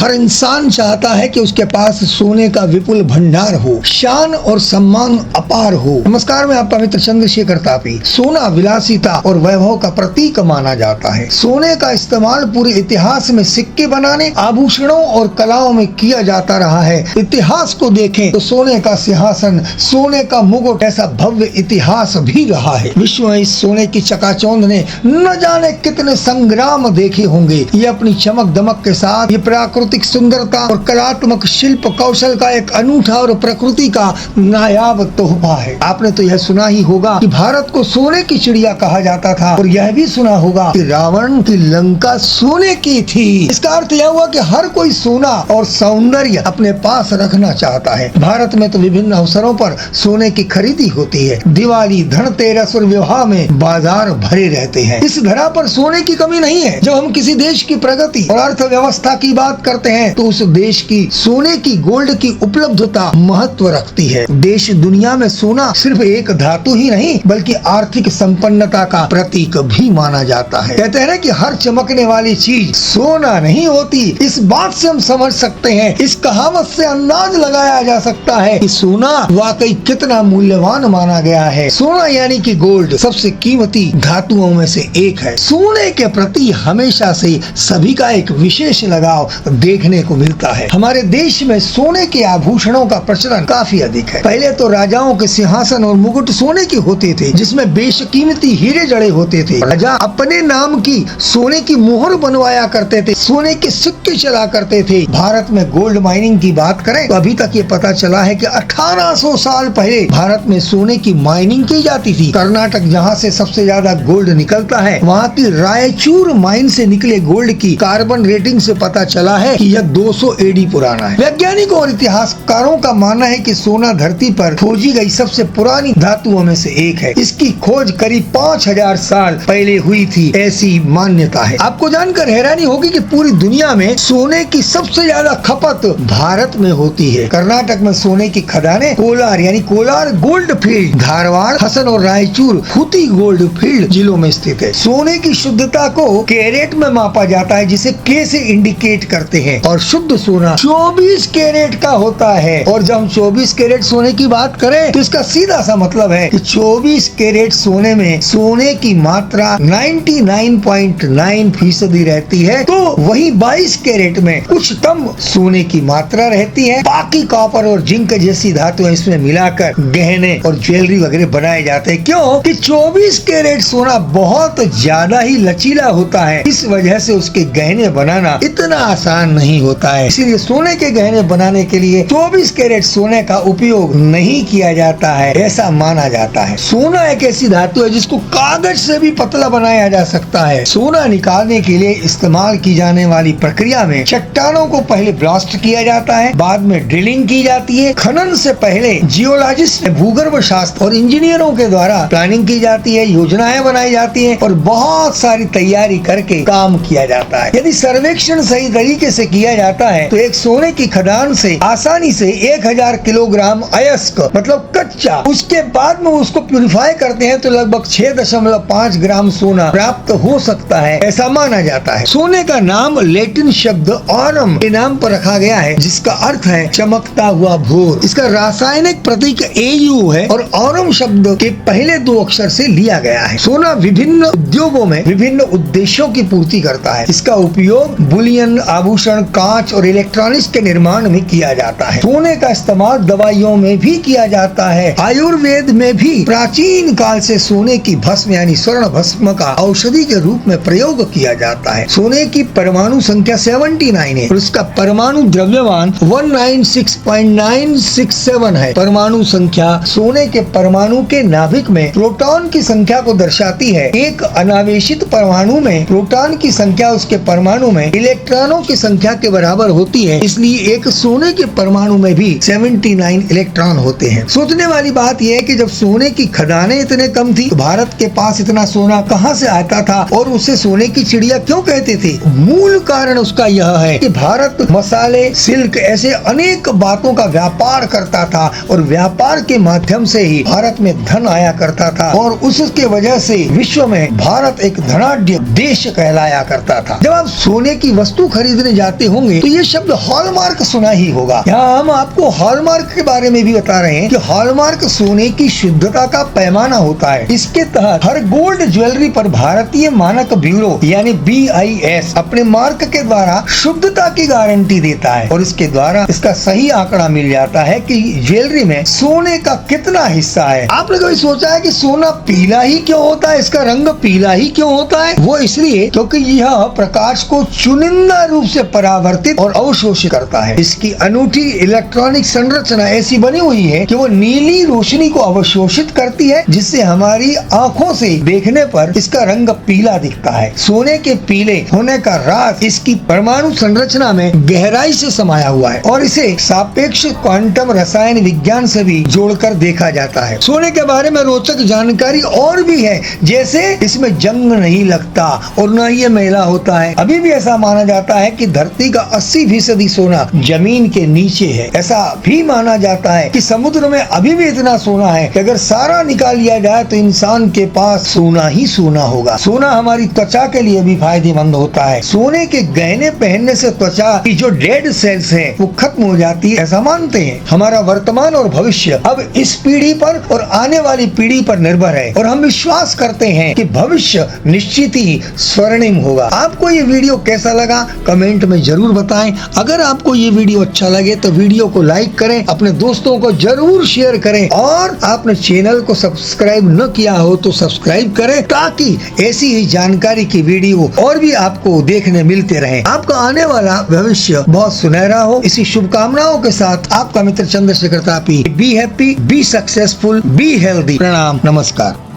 हर इंसान चाहता है कि उसके पास सोने का विपुल भंडार हो, शान और सम्मान अपार हो। नमस्कार, मैं आपका मित्र चंद्रशेखर तापी। सोना विलासिता और वैभव का प्रतीक माना जाता है। सोने का इस्तेमाल पूरे इतिहास में सिक्के बनाने, आभूषणों और कलाओं में किया जाता रहा है। इतिहास को देखें तो सोने का सिंहासन, सोने का मुकुट, ऐसा भव्य इतिहास भी रहा है। विश्व में इस सोने की चकाचौंध ने न जाने कितने संग्राम देखे होंगे। ये अपनी चमक दमक के साथ ये प्राकृतिक सुंदरता और कलात्मक शिल्प कौशल का एक अनूठा और प्रकृति का नायाब तोहफा है। आपने तो यह सुना ही होगा कि भारत को सोने की चिड़िया कहा जाता था, और यह भी सुना होगा कि रावण की लंका सोने की थी। इसका अर्थ यह हुआ कि हर कोई सोना और सौंदर्य अपने पास रखना चाहता है। भारत में तो विभिन्न अवसरों पर सोने की खरीदी होती है। दिवाली, धनतेरस और विवाह में बाजार भरे रहते हैं। इस धरा पर सोने की कमी नहीं है। जब हम किसी देश की प्रगति और अर्थव्यवस्था की बात करते हैं तो उस देश की सोने की, गोल्ड की उपलब्धता महत्व रखती है। देश दुनिया में सोना सिर्फ एक धातु ही नहीं बल्कि आर्थिक संपन्नता का प्रतीक भी माना जाता है। कहते हैं ना कि हर चमकने वाली चीज सोना नहीं होती। इस बात से हम समझ सकते हैं, इस कहावत से अंदाज लगाया जा सकता है कि सोना वाकई कितना मूल्यवान माना गया है। सोना यानी कि गोल्ड सबसे कीमती धातुओं में से एक है। सोने के प्रति हमेशा से सभी का एक विशेष लगाव देखने को मिलता है। हमारे देश में सोने के आभूषणों का प्रचलन काफी अधिक है। पहले तो राजाओं के सिंहासन और मुकुट सोने के होते थे, जिसमें बेशकीमती हीरे जड़े होते थे। राजा अपने नाम की सोने की मोहर बनवाया करते थे, सोने के सिक्के चला करते थे। भारत में गोल्ड माइनिंग की बात करें तो अभी तक ये पता चला है कि 1800 साल पहले भारत में सोने की माइनिंग की जाती थी। कर्नाटक जहाँ से सबसे ज्यादा गोल्ड निकलता है, वहाँ की रायचूर माइन से निकले गोल्ड की कार्बन रेटिंग से पता चला है कि यह 200 एडी पुराना है। वैज्ञानिकों और इतिहासकारों का मानना है कि सोना धरती पर खोजी गई सबसे पुरानी धातुओं में से एक है। इसकी खोज करीब 5000 साल पहले हुई थी, ऐसी मान्यता है। आपको जानकर हैरानी होगी कि पूरी दुनिया में सोने की सबसे ज्यादा खपत भारत में होती है। कर्नाटक में सोने की खदानें कोलार यानी कोलार गोल्ड फील्ड, धारवाड़, हसन और रायचूर खूती गोल्ड फील्ड जिलों में स्थित है। सोने की शुद्धता को कैरेट में मापा जाता है, जिसे के से इंडिकेट करते हैं, और शुद्ध सोना 24 कैरेट का होता है। और जब हम 24 कैरेट सोने की बात करें तो इसका सीधा सा मतलब है कि 24 कैरेट सोने में सोने की मात्रा 99.9% रहती है, तो वही 22 कैरेट में कुछ कम सोने की मात्रा रहती है। बाकी कॉपर और जिंक जैसी धातुएं इसमें मिलाकर गहने और ज्वेलरी वगैरह बनाए जाते हैं। क्यों कि 24 कैरेट सोना बहुत ज्यादा ही लचीला होता है, इस वजह से उसके गहने बनाना इतना आसान नहीं होता है। इसीलिए सोने के गहने बनाने के लिए 24 कैरेट सोने का उपयोग नहीं किया जाता है, ऐसा माना जाता है। सोना एक ऐसी धातु है जिसको कागज से भी पतला बनाया जा सकता है। सोना निकालने के लिए इस्तेमाल की जाने वाली प्रक्रिया में चट्टानों को पहले ब्लास्ट किया जाता है, बाद में ड्रिलिंग की जाती है। खनन से पहले जियोलॉजिस्ट, भूगर्भ शास्त्र और इंजीनियरों के द्वारा प्लानिंग की जाती है, योजनाएं बनाई जाती है और बहुत सारी तैयारी करके काम किया जाता है। यदि सर्वेक्षण सही तरीके से किया जाता है तो एक सोने की खदान से आसानी से 1000 किलोग्राम अयस्क मतलब कच्चा, उसके बाद में उसको प्यूरिफाई करते हैं तो लगभग 6.5 ग्राम सोना प्राप्त हो सकता है, ऐसा माना जाता है। सोने का नाम लैटिन शब्द ऑरम के नाम पर रखा गया है, जिसका अर्थ है चमकता हुआ भोर। इसका रासायनिक प्रतीक Au है और ऑरम शब्द के पहले 2 अक्षर से लिया गया है। सोना विभिन्न उद्योगों में विभिन्न उद्देश्यों की पूर्ति करता है। इसका उपयोग बुलियन, आभूषण, कांच और इलेक्ट्रॉनिक्स के निर्माण में किया जाता है। सोने का इस्तेमाल दवाइयों में भी किया जाता है। आयुर्वेद में भी प्राचीन काल से सोने की भस्म यानी स्वर्ण भस्म का औषधि के रूप में प्रयोग किया जाता है। सोने की परमाणु संख्या 79 है और उसका परमाणु द्रव्यमान 196.967 है। परमाणु संख्या सोने के परमाणु के नाभिक में प्रोटॉन की संख्या को दर्शाती है। एक अनावेशित परमाणु में प्रोटॉन की संख्या उसके परमाणु में इलेक्ट्रॉनों की संख्या के बराबर होती है, इसलिए एक सोने के परमाणु में भी 79 इलेक्ट्रॉन होते हैं। सोचने वाली बात यह है कि जब सोने की खदानें इतने कम थी तो भारत के पास इतना सोना कहां से आता था और उसे सोने की चिड़िया क्यों कहते थे? मूल कारण उसका यह है कि भारत मसाले, सिल्क ऐसे अनेक बातों का व्यापार करता था और व्यापार के माध्यम से ही भारत में धन आया करता था और उसके वजह से विश्व में भारत एक धनाढ्य देश कहलाया करता था। जब आप सोने की वस्तु खरीदने जाते जाते होंगे तो ये शब्द हॉलमार्क सुना ही होगा। यहाँ हम आपको हॉलमार्क के बारे में भी बता रहे हैं कि हॉलमार्क सोने की शुद्धता का पैमाना होता है। इसके तहत हर गोल्ड ज्वेलरी पर भारतीय मानक ब्यूरो यानी BIS अपने मार्क के द्वारा शुद्धता की गारंटी देता है और इसके द्वारा इसका सही आंकड़ा मिल जाता है कि ज्वेलरी में सोने का कितना हिस्सा है। आपने कभी सोचा है कि सोना पीला ही क्यों होता है, इसका रंग पीला ही क्यों होता है? वो इसलिए क्योंकि यह प्रकाश को चुनिंदा रूप से परावर्तित और अवशोषित करता है। इसकी अनूठी इलेक्ट्रॉनिक संरचना ऐसी बनी हुई है कि वो नीली रोशनी को अवशोषित करती है, जिससे हमारी आंखों से देखने पर इसका रंग पीला दिखता है। सोने के पीले होने का राज इसकी परमाणु संरचना में गहराई से समाया हुआ है और इसे सापेक्ष क्वांटम रसायन विज्ञान से भी जोड़कर देखा जाता है। सोने के बारे में रोचक जानकारी और भी है, जैसे इसमें जंग नहीं लगता और न ये मैला होता है। अभी भी ऐसा माना जाता है कि धरती का 80% सोना जमीन के नीचे है। ऐसा भी माना जाता है कि समुद्र में अभी भी इतना सोना है कि अगर सारा निकाल लिया जाए तो इंसान के पास सोना ही सोना होगा। सोना हमारी त्वचा के लिए भी फायदेमंद होता है। सोने के गहने पहनने से त्वचा की जो डेड सेल्स है वो खत्म हो जाती है, ऐसा मानते हैं। हमारा वर्तमान और भविष्य अब इस पीढ़ी पर और आने वाली पीढ़ी पर निर्भर है और हम विश्वास करते हैं कि भविष्य निश्चित ही स्वर्णिम होगा। आपको ये वीडियो कैसा लगा कमेंट में जरूर बताएं। अगर आपको ये वीडियो अच्छा लगे तो वीडियो को लाइक करें, अपने दोस्तों को जरूर शेयर करें और आपने चैनल को सब्सक्राइब न किया हो तो सब्सक्राइब करें ताकि ऐसी ही जानकारी की वीडियो और भी आपको देखने मिलते रहे। आपका आने वाला भविष्य बहुत सुनहरा हो, इसी शुभकामनाओं के साथ आपका मित्र Chandrashekhar Tapi. Be happy, be successful, be healthy. प्रणाम, नमस्कार।